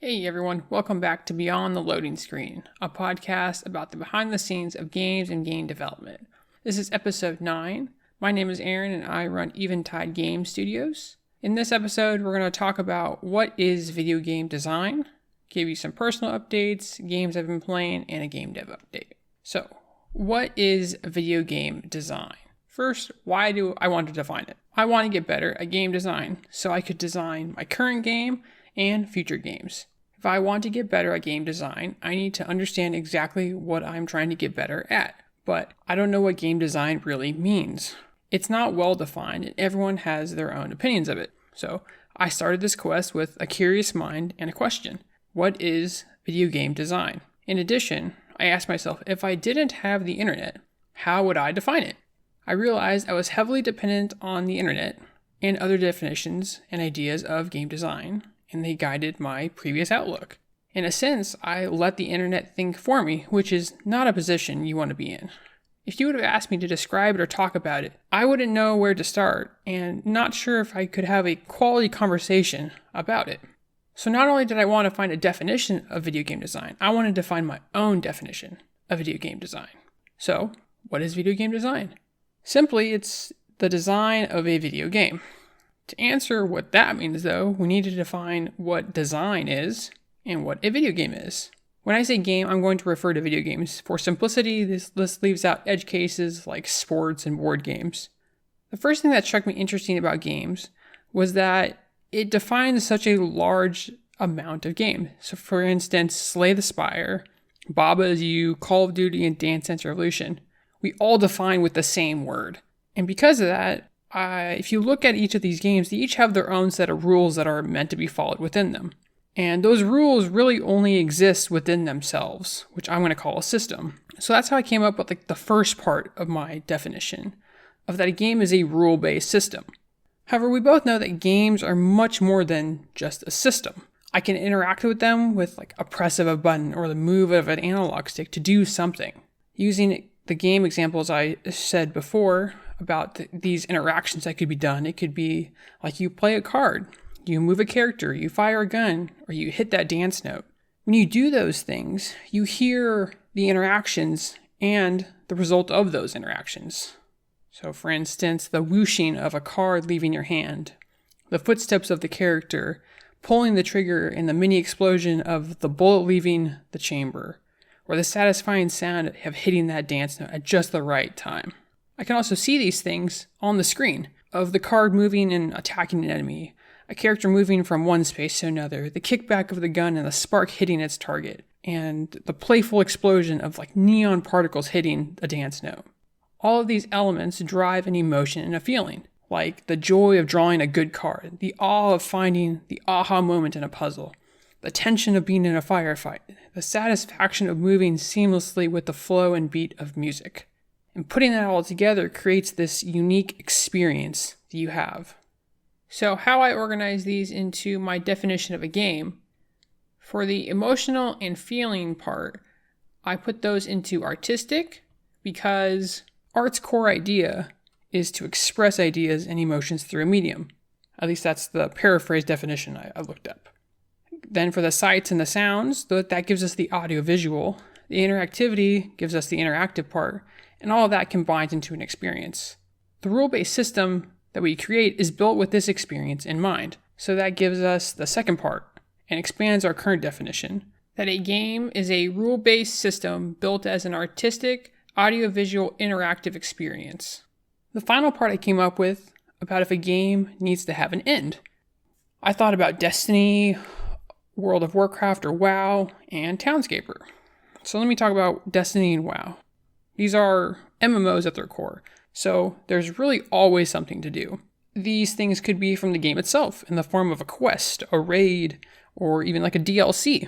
Hey everyone, welcome back to Beyond the Loading Screen, a podcast about the behind the scenes of games and game development. This is episode 9. My name is Aaron and I run Eventide Game Studios. In this episode, we're going to talk about what is video game design, give you some personal updates, games I've been playing, and a game dev update. So, what is video game design? First, why do I want to define it? I want to get better at game design so I could design my current game and future games. If I want to get better at game design, I need to understand exactly what I'm trying to get better at. But I don't know what game design really means. It's not well defined and everyone has their own opinions of it. So I started this quest with a curious mind and a question. What is video game design? In addition, I asked myself, if I didn't have the internet, how would I define it? I realized I was heavily dependent on the internet and other definitions and ideas of game design, and they guided my previous outlook. In a sense, I let the internet think for me, which is not a position you want to be in. If you would have asked me to describe it or talk about it, I wouldn't know where to start, and not sure if I could have a quality conversation about it. So not only did I want to find a definition of video game design, I wanted to find my own definition of video game design. So, what is video game design? Simply, it's the design of a video game. To answer what that means, though, we need to define what design is and what a video game is. When I say game, I'm going to refer to video games. For simplicity, this list leaves out edge cases like sports and board games. The first thing that struck me interesting about games was that it defines such a large amount of games. So for instance, Slay the Spire, Baba Is You, Call of Duty, and Dance Dance Revolution, we all define with the same word. And because of that, if you look at each of these games, they each have their own set of rules that are meant to be followed within them. And those rules really only exist within themselves, which I'm going to call a system. So that's how I came up with the first part of my definition, of that a game is a rule-based system. However, we both know that games are much more than just a system. I can interact with them with a press of a button or the move of an analog stick to do something. Using the game examples I said before about these interactions that could be done, it could be like you play a card, you move a character, you fire a gun, or you hit that dance note. When you do those things, you hear the interactions and the result of those interactions. So for instance, the whooshing of a card leaving your hand, the footsteps of the character, pulling the trigger, and the mini explosion of the bullet leaving the chamber, or the satisfying sound of hitting that dance note at just the right time. I can also see these things on the screen, of the card moving and attacking an enemy, a character moving from one space to another, the kickback of the gun and the spark hitting its target, and the playful explosion of neon particles hitting a dance note. All of these elements drive an emotion and a feeling, like the joy of drawing a good card, the awe of finding the aha moment in a puzzle, the tension of being in a firefight, the satisfaction of moving seamlessly with the flow and beat of music. And putting that all together creates this unique experience that you have. So how I organize these into my definition of a game, for the emotional and feeling part, I put those into artistic, because art's core idea is to express ideas and emotions through a medium. At least that's the paraphrase definition I looked up. Then for the sights and the sounds, that gives us the audio-visual. The interactivity gives us the interactive part, and all of that combines into an experience. The rule-based system that we create is built with this experience in mind. So that gives us the second part and expands our current definition, that a game is a rule-based system built as an artistic, audio-visual, interactive experience. The final part I came up with about if a game needs to have an end. I thought about Destiny, World of Warcraft or WoW, and Townscaper. So let me talk about Destiny and WoW. These are MMOs at their core, so there's really always something to do. These things could be from the game itself, in the form of a quest, a raid, or even a DLC.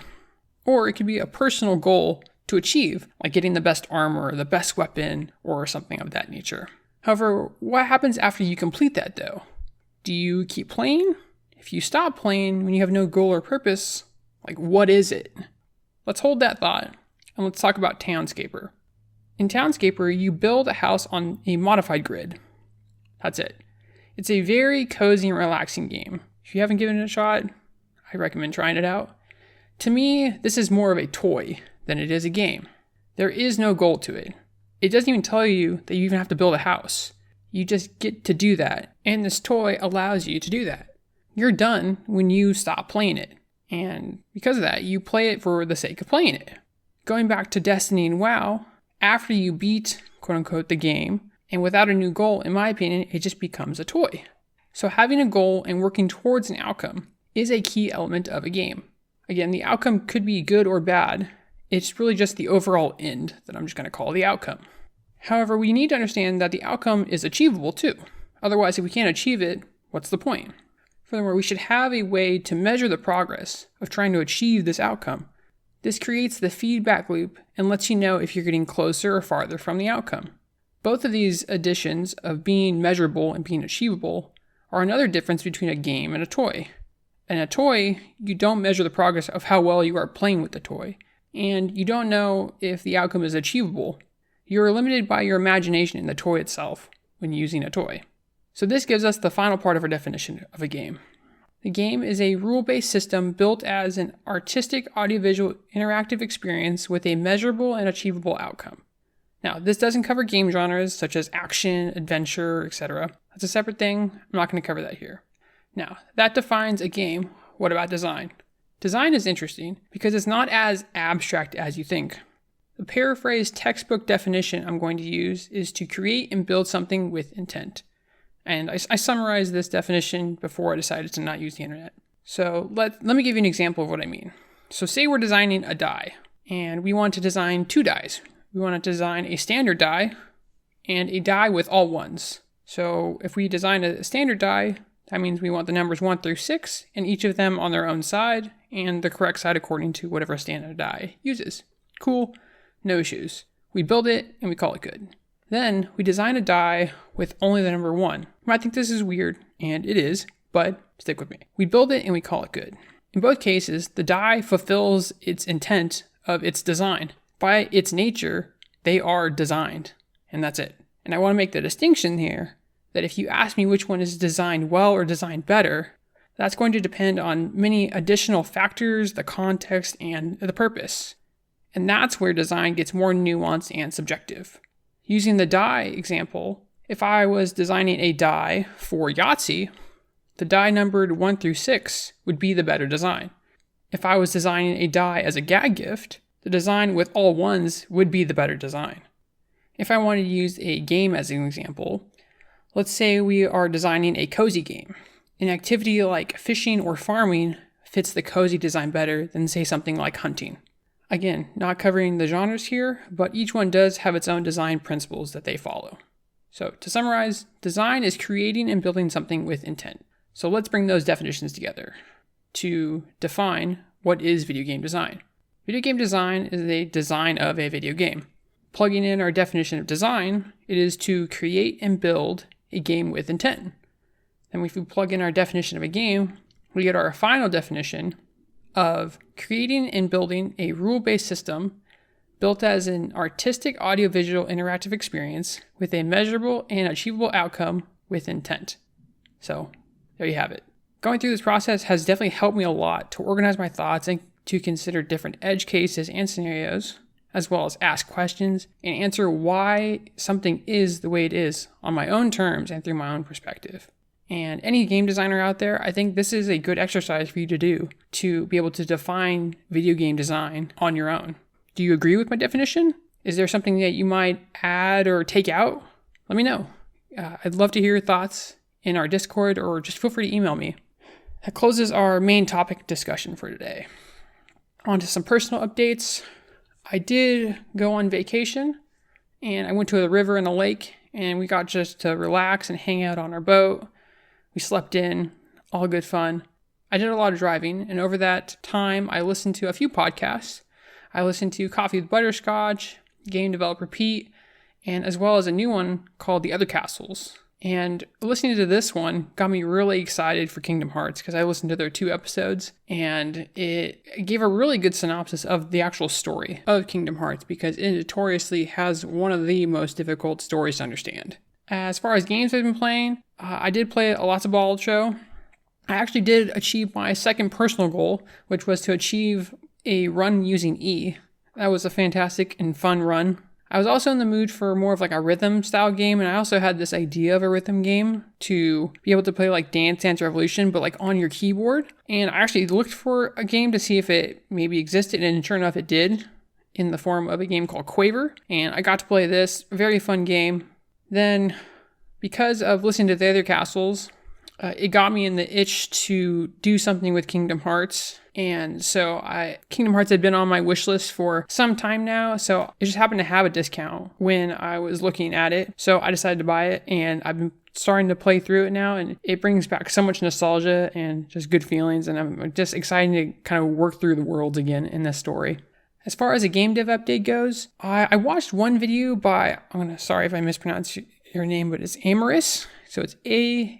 Or it could be a personal goal to achieve, like getting the best armor, the best weapon, or something of that nature. However, what happens after you complete that though? Do you keep playing? If you stop playing when you have no goal or purpose, what is it? Let's hold that thought, and let's talk about Townscaper. In Townscaper, you build a house on a modified grid. That's it. It's a very cozy and relaxing game. If you haven't given it a shot, I recommend trying it out. To me, this is more of a toy than it is a game. There is no goal to it. It doesn't even tell you that you even have to build a house. You just get to do that, and this toy allows you to do that. You're done when you stop playing it, and because of that, you play it for the sake of playing it. Going back to Destiny and WoW, after you beat, quote-unquote, the game, and without a new goal, in my opinion, it just becomes a toy. So having a goal and working towards an outcome is a key element of a game. Again, the outcome could be good or bad. It's really just the overall end that I'm just going to call the outcome. However, we need to understand that the outcome is achievable too. Otherwise, if we can't achieve it, what's the point? Furthermore, we should have a way to measure the progress of trying to achieve this outcome. This creates the feedback loop and lets you know if you're getting closer or farther from the outcome. Both of these additions of being measurable and being achievable are another difference between a game and a toy. In a toy, you don't measure the progress of how well you are playing with the toy, and you don't know if the outcome is achievable. You're limited by your imagination in the toy itself when using a toy. So this gives us the final part of our definition of a game. The game is a rule-based system built as an artistic audiovisual interactive experience with a measurable and achievable outcome. Now, this doesn't cover game genres such as action, adventure, etc. That's a separate thing. I'm not going to cover that here. Now, that defines a game. What about design? Design is interesting because it's not as abstract as you think. The paraphrased textbook definition I'm going to use is to create and build something with intent. And I summarized this definition before I decided to not use the internet. So let me give you an example of what I mean. So say we're designing a die, and we want to design two dies. We want to design a standard die and a die with all ones. So if we design a standard die, that means we want the numbers 1 through 6, and each of them on their own side, and the correct side according to whatever standard die uses. Cool, no issues. We build it, and we call it good. Then we design a die with only the number 1. You might think this is weird, and it is, but stick with me. We build it, and we call it good. In both cases, the die fulfills its intent of its design. By its nature, they are designed, and that's it. And I want to make the distinction here that if you ask me which one is designed well or designed better, that's going to depend on many additional factors, the context, and the purpose. And that's where design gets more nuanced and subjective. Using the die example, if I was designing a die for Yahtzee, the die numbered 1 through 6 would be the better design. If I was designing a die as a gag gift, the design with all ones would be the better design. If I wanted to use a game as an example, let's say we are designing a cozy game. An activity like fishing or farming fits the cozy design better than, say, something like hunting. Again, not covering the genres here, but each one does have its own design principles that they follow. So to summarize, design is creating and building something with intent. So let's bring those definitions together to define what is video game design. Video game design is a design of a video game. Plugging in our definition of design, it is to create and build a game with intent. Then if we plug in our definition of a game, we get our final definition of creating and building a rule-based system built as an artistic audiovisual interactive experience with a measurable and achievable outcome with intent. So there you have it. Going through this process has definitely helped me a lot to organize my thoughts and to consider different edge cases and scenarios, as well as ask questions and answer why something is the way it is on my own terms and through my own perspective. And any game designer out there, I think this is a good exercise for you to do to be able to define video game design on your own. Do you agree with my definition? Is there something that you might add or take out? Let me know. I'd love to hear your thoughts in our Discord, or just feel free to email me. That closes our main topic discussion for today. On to some personal updates. I did go on vacation, and I went to the river and the lake, and we got just to relax and hang out on our boat. We slept in, all good fun. I did a lot of driving, and over that time, I listened to a few podcasts. I listened to Coffee with Butterscotch, Game Developer Pete, and as well as a new one called The Other Castles. And listening to this one got me really excited for Kingdom Hearts because I listened to their 2 episodes, and it gave a really good synopsis of the actual story of Kingdom Hearts because it notoriously has one of the most difficult stories to understand. As far as games I've been playing, I did play a Lots of Ball show. I actually did achieve my second personal goal, which was to achieve a run using E. That was a fantastic and fun run. I was also in the mood for more of like a rhythm style game, and I also had this idea of a rhythm game to be able to play like Dance Dance Revolution, but like on your keyboard. And I actually looked for a game to see if it maybe existed, and sure enough it did, in the form of a game called Quaver. And I got to play this, very fun game. Then, because of listening to the other castles, it got me in the itch to do something with Kingdom Hearts. And so Kingdom Hearts had been on my wish list for some time now. So it just happened to have a discount when I was looking at it. So I decided to buy it, and I've been starting to play through it now. And it brings back so much nostalgia and just good feelings. And I'm just excited to kind of work through the worlds again in this story. As far as a game dev update goes, I watched one video by, sorry if I mispronounce your name, but it's Aarymous. So it's Arimous.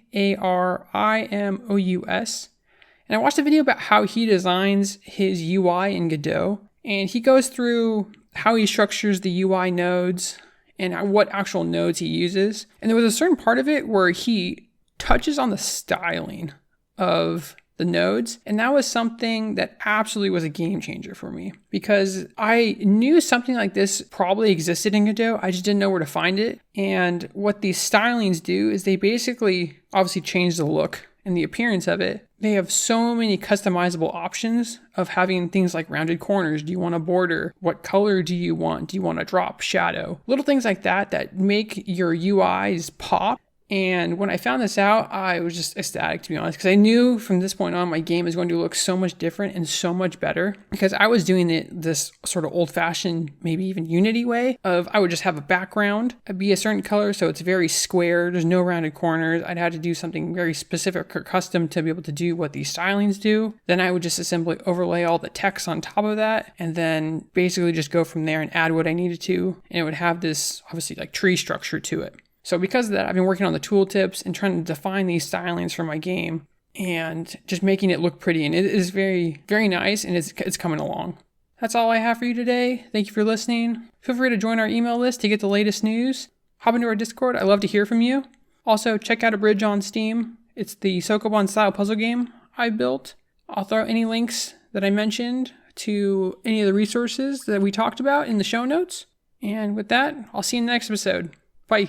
And I watched a video about how he designs his UI in Godot. And he goes through how he structures the UI nodes and what actual nodes he uses. And there was a certain part of it where he touches on the styling of the nodes. And that was something that absolutely was a game changer for me, because I knew something like this probably existed in Godot. I just didn't know where to find it. And what these stylings do is they basically obviously change the look and the appearance of it. They have so many customizable options of having things like rounded corners. Do you want a border? What color do you want? Do you want a drop shadow? Little things like that make your UIs pop. And when I found this out, I was just ecstatic, to be honest, because I knew from this point on my game is going to look so much different and so much better, because I was doing it this sort of old-fashioned, maybe even Unity way of I would just have a background, be a certain color, so it's very square, there's no rounded corners. I'd have to do something very specific or custom to be able to do what these stylings do. Then I would just simply overlay all the text on top of that, and then basically just go from there and add what I needed to, and it would have this obviously like tree structure to it. So because of that, I've been working on the tooltips and trying to define these stylings for my game and just making it look pretty. And it is very, very nice, and it's coming along. That's all I have for you today. Thank you for listening. Feel free to join our email list to get the latest news. Hop into our Discord. I'd love to hear from you. Also, check out Abridge on Steam. It's the Sokoban style puzzle game I built. I'll throw any links that I mentioned to any of the resources that we talked about in the show notes. And with that, I'll see you in the next episode. Bye.